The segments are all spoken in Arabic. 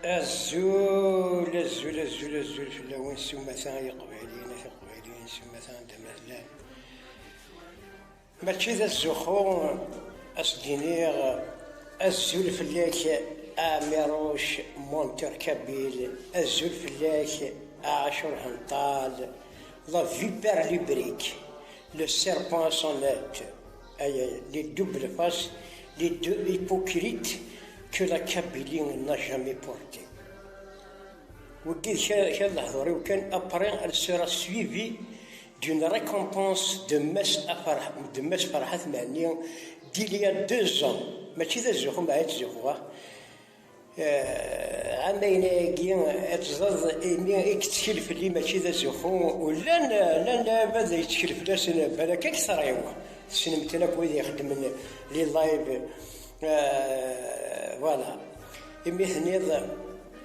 الزول الزول الزول الزول في اللون سمثان يقبالين في قبالين سمثان دمثلان ماشي ذا الزخون أسدينيغ الزول في الليك آميروش مونتر كابيل الزول في الليك عاشور هنطال لا فيبر ليبريك لو سيربون سونيت أي لي دوبل فاس لي دو hypocrites que la Kabylie n'a jamais porté. Après, elle sera suivie d'une récompense de Mess Farhat Mani d'il y a 2 ans. Mais tu sais, je vois. عميناكي اتزاد إمي يكتشل لي ماشي ذا زخون ولا بدا يتشكل في ناس بالك اكثر ايوا سنمتنا كويدي يخدم لي لايف فوالا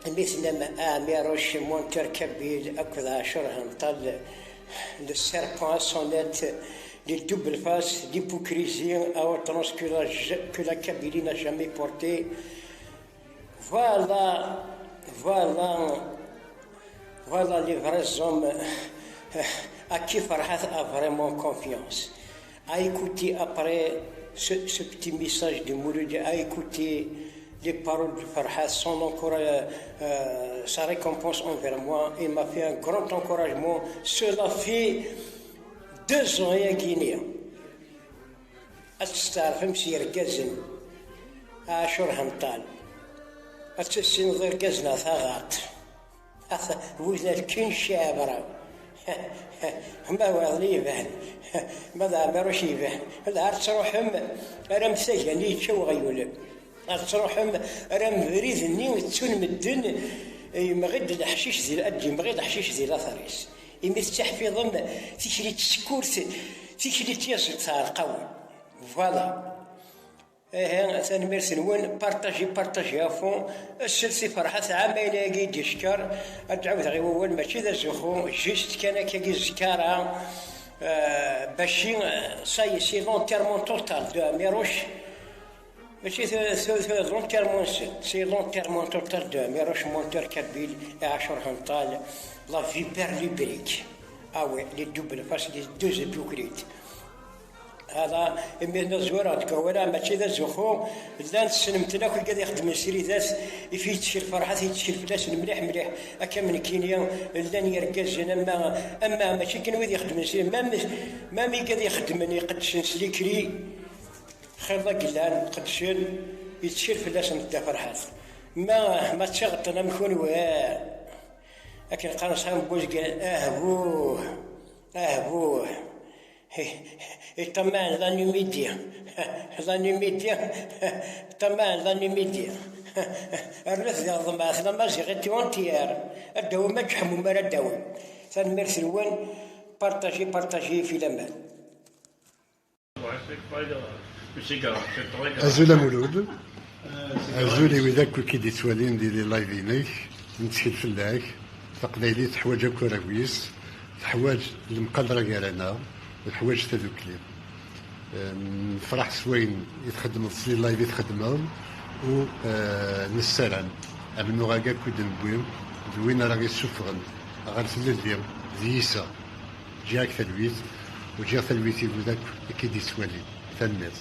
مثل ما ميروش مونتر كبيل اكو 10 هنطل للسيربون سونيت les doubles faces, l'hypocrisie à outrance que la Kabylie n'a jamais porté. Voilà les vrais hommes à qui Farhat a vraiment confiance. À écouter après ce petit message de Mouloud, à écouter les paroles de Farhat, sa récompense envers moi. Il m'a fait un grand encouragement. Cela fait 2 ans يا غينيا أتستعرف مسير قزن عاشور هنطال أتسين ضير قزنا ثغات وذا الكين شابرا ما وظلي فهن ماذا مروش يفهن هذا أتروحهم أرم سجني شو غيول أتروحهم أرم بريد النيو تسون مدن مغد الحشيش ذي الأدي مغد الحشيش ذي الأثريس يمستحفي ضمن تيشري تسكور تيشري تيصل صار قوي فوالا ثاني ميرسن وين بارطاجي افون السلسي فرحة عامين يجي ديشكار ادعو غير اول ماشي ذا زخو جيست كان كي زكارا باشي ساي سي لونتيرمون توتال دو ميروش ماشي لونتيرمون توتال دو ميروش مونتور كابيل 10 هنطال لا فيبر ليبريك لي دوبل فاس لي دوز hypocrites هذا إمي زوارة تكورا ماشي ذا زخو لان سنمتنا كل قاعد يخدم السيري ذات في تشيل فرحة تشيل فلاس مليح أكا من كينيا لان يركز أما ماشي كان ويد يخدم السيري ما مي قاعد يخدمني قدشن سليكري خير قلان قدشن يتشيل فلاس نتا فرحة ما تشغط أنا مكون لكن قال صاحب بوز قال أهبوه طمان لا نميديا طمان لا نميديا الرث يا ضماث لما زغت وانتيار الدو مجحم وما الدو ثان مرسلون بارتاجي في لمان أزول مولود أزولي وذاك كي دي سوالين دي لايفينيك نتشكل في اللاك تقليلي تحواج كراويس تحواج المقدرة كارانا الحوايج تذوكلي فرح سوين يتخدم في اللايف يتخدمهم و نسالم ابن غاكا كود نبويم دوين راه يسفغن غير في الليل ديسا جاك ثلويت وجا ثلويتي وذاك كي دي سوالي ثنميت